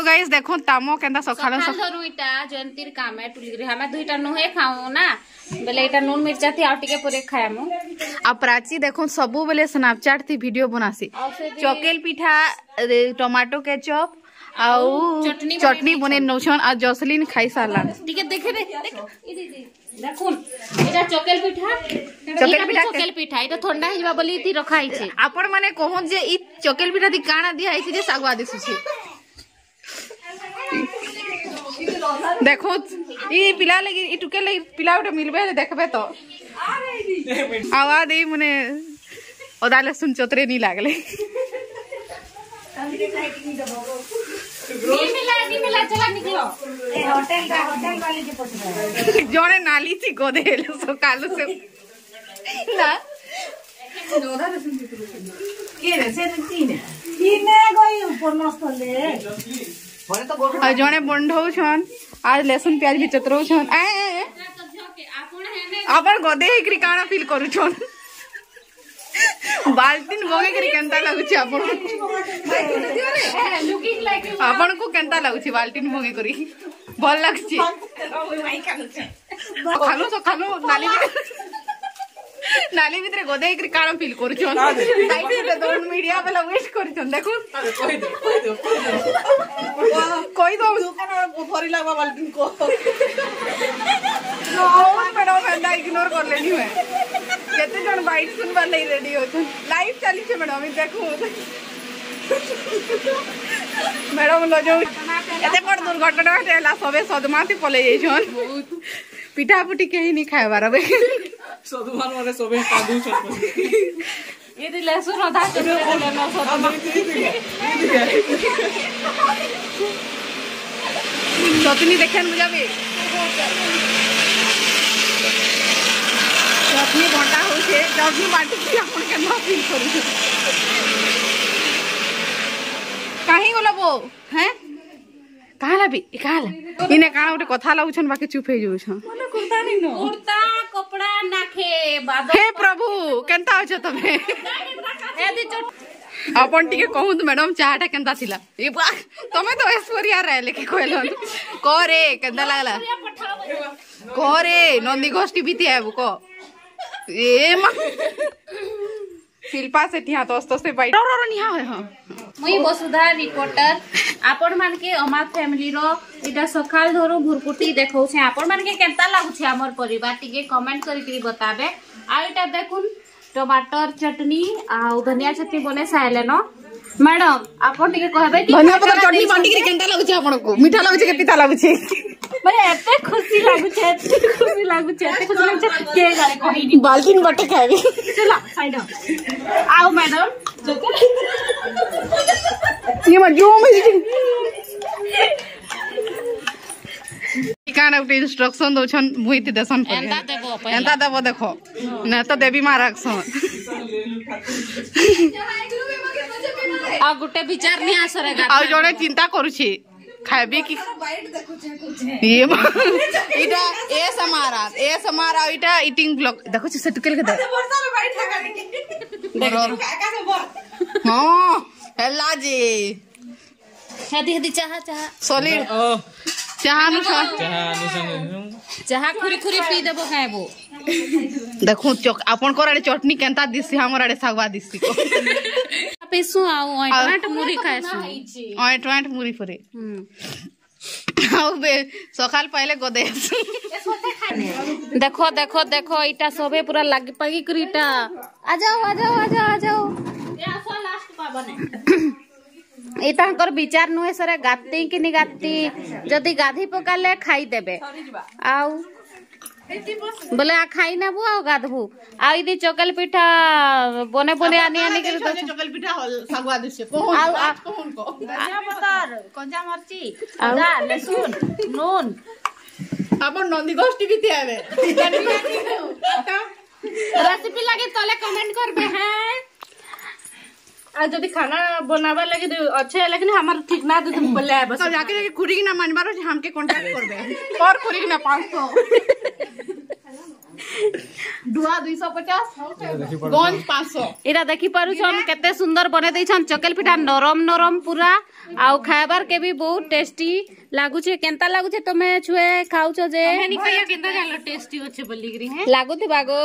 तो गाइस देखो तामो केंदा सखालो धरू इटा जयंतीर काम है टुली हमें दुईटा नुहे खाऊ ना बेले इटा नून मिर्चा थी आउ टिके पुरे खायामु आ प्राची देखो सबु बेले स्नैपचैट थी वीडियो बनासी चकेल पिठा टमाटो केचप आउ चटनी बने नौछन आ जसलिन खाई सारला टिके देखे देखुन एटा चकेल पिठा एटा ठंडा हिबा बोली थी रखाई छे आपण माने कहन जे ई चकेल पिठा दी काना दिया है जे सागवा दिसु छे देखो ई पिला लगी ई टुके लगी पिला उठे मिलबे देखबे तो आवाज दे मने ओदा लहसुन चोतरे नहीं लागले मिला चला निकलो ए होटल वाली के पछ जोने नाली थी गोदे सो कालू से ना नोदा लहसुन के रे से तीने गई ऊपर नस्तले और जोने बंढौ छन आज लहसुन प्याज भी चतरौ छन अपन गोदे एकरी काना फील करू छन बाल्टीन भोगे करी केंता लागु छी अपन को केंता लागु छी बाल्टीन भोगे करी भल लाग छी खालो नाली भीतर गोदे एकरी काना फील करू छन साइड दोन मीडिया वाला वेस्ट करू छन देखो कोई दो दुकान फरी लागबा बाल्टीन को नो मैडम मैं इग्नोर कर लेनी है केते जन बाइट सुनबा नहीं रेडी हो छन लाइव चली छे मैडम देखो मैडम लो जो एते बड़ दुर्घटना हेला सबे सदमाती पले जाई छन पिठा पुटी केही नहीं खाए बारबे सदमान माने सबे कादू छन ये दि लहसुन आधा चटनी लेना सदमा चटनी देखन बुझाबे चटनी घंटा हो छे चटनी बाटी के अपन केना फील करू छे काहे गोला बो हैं काला भी काला इने काना उठे कथा लागु छन बाकी चुप हे जाउ छन मने कुर्ता नहीं नो कुर्ता कपड़ा नाखे बादल हे प्रभु केनता हो छ तमे ए दी चट अपन टिके कहूं तो मैडम चाटा केनता थिला ए तमे तो ऐश्वर्या रहले के कहलन करे केनता लागला करे नंदी गोष्ठी बीती आबो को ए मा शिल्पा सेठिया तो से बाई रो निहा है हां मुई वसुधा रिपोर्टर आपण मान के अमार फैमिली रो इटा सखाल धरो भुरकुटी देखौ छे आपण मान के केनता लागु छे हमर परिवार टिके कमेंट करी बताबे आ इटा देखुन टमाटर चटनी आ धनिया चटनी बने साइले न मैडम आपण टिके कहबे कि धनिया पत्ता चटनी बांटी के केनता लागु छे आपण को मीठा लागु छे के तीता लागु छे माने एते खुशी लागु छे के गाले कहि बाल्टीन बटे खाबे चला साइड आओ मैडम ये मत जो में काना उठे इंस्ट्रक्शन दो छन मुइति देसन पर एंता देबो देखो न तो देवी महाराज आ गुटे विचार नहीं आसरे गा आ जोड़े चिंता करू छी खाबे की ये इटा ए समारा इटा ईटिंग ब्लॉग देखो से टुकेल के देख हां हेला जी हेदी चाह सॉलिड चाह खुरी पी देबो खाएबो देखो अपन कोराडे चटनी केनता दिसी हमर आडे सागवा दिसी को पेसु आउ ऑइंटमेंट मुरी खाएसु ऑइंटमेंट मुरी फरे आउ बे सकाल पहले गोदे देखो देखो देखो इटा सबे पूरा लागी पागी करीटा आ जाओ ए आसो लास्ट पा बने एटा कर विचार नुए सरे गाती कि नहीं गाती जदी गाधी पकाले खाई देबे आउ बोले आ खाई नेबू आ गाधबू आ इदी चकल पिठा बने आनी के चकल पिठा सागवा दिसे कोहन को धनिया पत्तर कंजा मरची आदा लहसुन नून अपन नंदी गोष्ठी भी आवे रेसिपी लगे तले कमेंट करबे हैं आ जदी खाना बनावा लगे अच्छे लेकिन हमर ठीक ना दे बोले बस तो जाके खुरी की ना मानबारो हमके कांटेक्ट करबे और खुरी की ना 500 डुआ 250 गंज 500 इरा देखि पारुछन केते सुंदर बने दैछन चकल पिठा नरम नरम पूरा आउ खाइबार के भी बहुत टेस्टी लागुछे केनता लागुछे तमे छुए खाउछो जे हमें कहिया केनता जानो टेस्टी होचे बोलिग्री है लागुथि बागो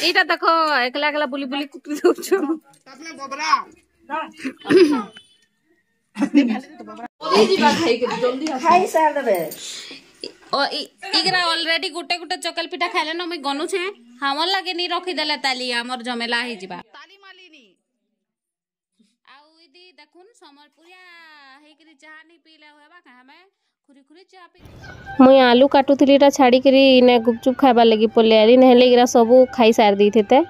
एटा देखो एकला एकला बुली बुली कुटी दउछो अपने बबरा जल्दी जीवा खाई के जल्दी खाई सार देबे ओ इगरा ऑलरेडी गुटे गुटे चकल पिठा खाले न मैं गनु छे हमर लागे नी रखी देले ताली हमर जमेला हे जिबा ताली मालिनी आउ इदी देखुन समरपुरिया हेकरी चाहा नी पीले होबा का हमें खुरी खुरी चाहा पी मुई आलू काटुथलीटा छाड़ी करी ने गुपचुप खाइबा लगी पले आली नहेले इगरा सबु खाई सार दी थेते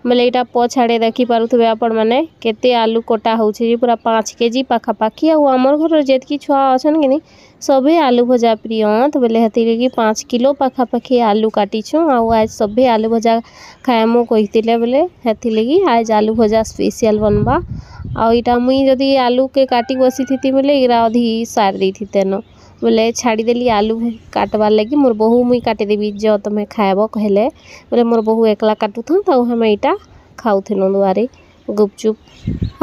बोले इटा प छाड़े देखि पारुथबे आपण माने केते आलू कोटा होउछे जी पूरा 5 केजी पाखापाखी आ हमर घर जेतकी छुआ अछन कि सभे आलू भजा प्रिय तो बोले हेती लगी 5 किलो पाखापाखी आलू काटी छु आ आज सभे आलू भजा खाएमु कहितिले बोले हेती लगी आज आलू भजा स्पेशल बनबा आ इटा मुई जदी आलू के काटी बसी थी बोले इरा अधि सार दी थी तेनो बोले छाड़ी देली आलू काटबार लगी मोर बहु मुई काटी देबी जो तमे खाएबो कहले बोले मोर बहु एकला काटू था तो हम इटा खाउथिनु दुआरे गुपचुप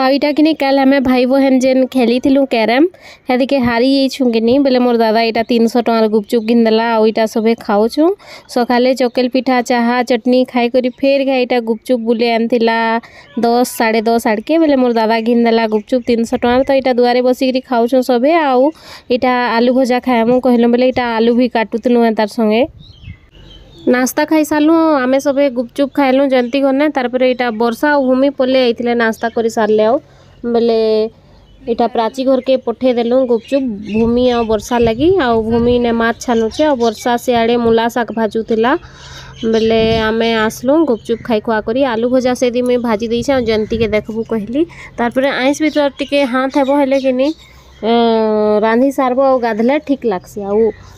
आईटा कि कल हमें भाई बहन जेन खेली थिलु कैरम हेदी के हारी छु कि बोले मोर दादा इटा 300 टंकार गुपचुप गिनदेला आईटा सबे खाऊछु सकाले चकल पिठा चाहा चटनी खाई करी फेर घाईटा गुपचुप बुले आनथिला 10 10:30 आड़के बोले मोर दादा गिनदेला गुपचुप 300 टंकार तो इटा दुआरे बसिकरी खाऊछु सबे आउ इटा आलू भजा खाएमु कहले बोले इटा आलू भी काटुतनु तार संगे नास्ता खाई सारू आमे सबे गुपचुप खाइलु जंती गने तारपर इटा वर्षा भूमि पले आइथिले नास्ता करी सारले आ बोले इटा प्राची घर के पठे देलु गुपचुप भूमि आ वर्षा लगी आ भूमि ने माछ छानुचे आ वर्षा से आड़े मूला साग भाजुथिला बोले आमे आसलु गुपचुप खाई खुआ करी आलू भजा से दी मैं भाजी देइछे आ जंती के देखबू कहली तारपर आइस भीतर टिके हाथ हेबो हेले कि नी रांधी सारबो आ गाधले ठीक लागसी आ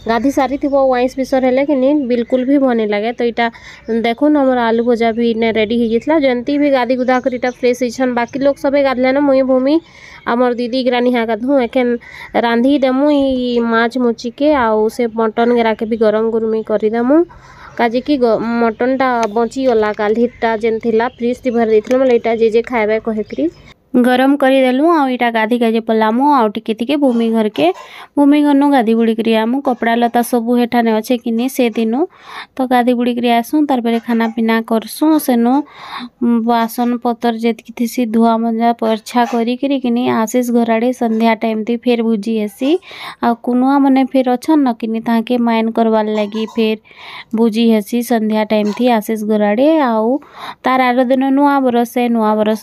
गाधी सारी थी वाइस बिसर हेले कि नी बिल्कुल भी भने लगे तो इटा देखुन हमर आलू भजा भी ने रेडी हो गया जंती भी गाधी गुदा कर इटा फ्रेश होइछन बाकी लोग सबे गाधले न मुई भूमि आमर दीदी ग्रानी हाँ गाधु एखन रांधी देमु ई माछ मुची के आउ से मटन गेरा के भी गरम गुरमी करी देमु काजे कि मटन टा बची गला कालीटा जेन थिला फ्रिज थी भर देथिल मतलब इटा जे खाइबे कहकरी गरम करी देलु आ इटा गाधी काजे पलामु आ टिके टिके भूमि घर नु गाधी बुड़ी करी आमु कपड़ा लता सबु हेठाने अच्छे कि नी से दिनु तो गाधी बुड़ी करी आसु तार परे खाना पीना करसु सेनु बासन पतर जेतकी थिसी धुआ मजा परछा करी करी कि नी आशीष घराड़े संध्या टाइम थी फेर बुझी हेसी आ कुनुआ मने फेर अछन न कि नी ताके माइन करवार लगी फेर बुझी हेसी संध्या टाइम थी आशीष घराड़े आउ तार आर दिन नुआ बरस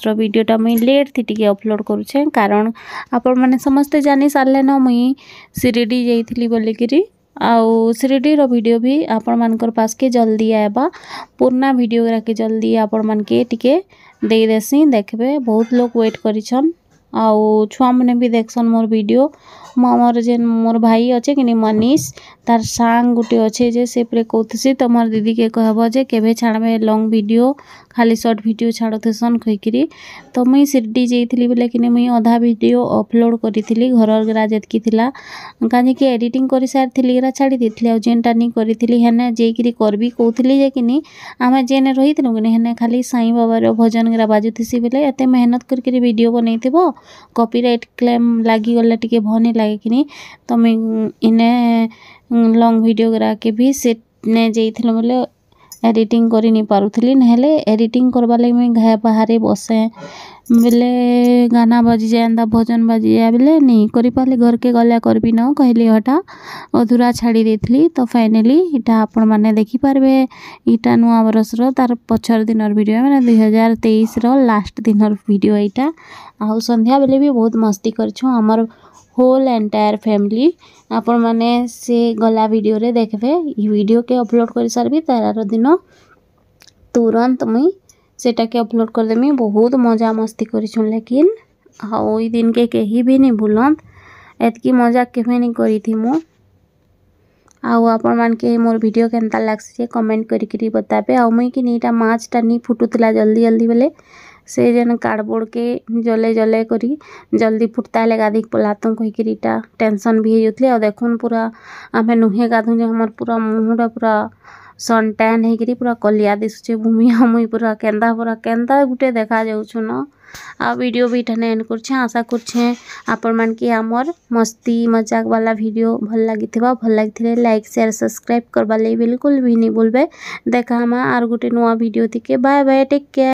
रो वीडियोटा मुई लेट टिके अपलोड करूछे कारण आपण माने समस्ते जानी सारले न मुई शिरडी जाइथिली बोलिकरी आउ शिरडी रो वीडियो भी आपण मानकर पास के जल्दी आएबा पुरना वीडियो रा के जल्दी आपण मान के टिके दे देसी देखबे बहुत लोग वेट करिछन आउ छुआ मने भी देखसन मोर वीडियो मोर जेन मोर भाई अच्छे कि मनीष तार सांग गुटे अच्छे जे से प्रे कहथसी तमर दीदी के कहब जे केबे छाड़बे लॉन्ग वीडियो खाली शॉर्ट वीडियो छाड़थसन कहिकरी तो मुई शिरडी जाइथिली बोले कि मुई आधा वीडियो अपलोड करिथिली घरर गरा जेतकी थिला काजे कि एडिटिंग करि सार थिली गरा छाड़ी दिथिली आ जेनटा नी करिथिली हेने जेकरी करबी कहथली जे कि नी आमे जेने रहिथिलु कि हेने खाली साईं बाबा रो भजन गरा बाजुथिसी बोले एते मेहनत करके वीडियो बनैथिबो कॉपीराइट क्लेम लागी गले टिके भनी लागे कि नी तो मैं इने लॉन्ग वीडियो गरा के भी से ने जाइथिल बोले एडिटिंग करी नहीं पारुथली नहेले एडिटिंग करबा लगे मैं घाय बाहर बसे बोले गाना बजी जाए भजन बजी जाए बोले नहीं करी पाले घर के गला करबी न कहली हटा अधूरा छाड़ी देथली तो फाइनली इटा आपण माने देखि पारबे इटा नुआ बरस रो तार पछर दिनर वीडियो माने 2023 रो लास्ट दिनर वीडियो इटा आ संध्या बेले भी बहुत मस्ती करछु हमर होल एंटायर फैमिली आपण माने से गला वीडियो रे देखबे ई वीडियो के अपलोड कर सारबी तार दिन तुरंत मुई सेटा के अपलोड कर देमी बहुत मजा मस्ती करिछु लेकिन ओई दिन के कहीं भी नहीं भूलंत एतकी मजा केमे नहीं करी थी मु आउ आपण मान के मोर वीडियो केनता लागसी कमेंट करी बताबे आ मुई कि नीटा माछटा नी फुटुतला जल्दी जल्दी बेले से जन कार्डबोर्ड के जले जले करी जल्दी फुटता है गाधी पलातु कहीकरीटा टेंशन भी होती है देखुन पूरा आमे नुहे गाधु जे हमर पूरा मुहटा पूरा सन टैन होकर पूरा कलिया दिशुचे भूमिया मुई पूरा केंदा गुटे देखा जाऊँ न आ वीडियो भी इठाने एंड करछे आशा करछे आपण मान के हमर मस्ती मजाक वाला वीडियो भल लागिथिले लाइक शेयर सब्सक्राइब करबा ले बिल्कुल भी नहीं भूलबे देखा हम आर गुटे नवा वीडियो थिके बाय बाय टेक केयर।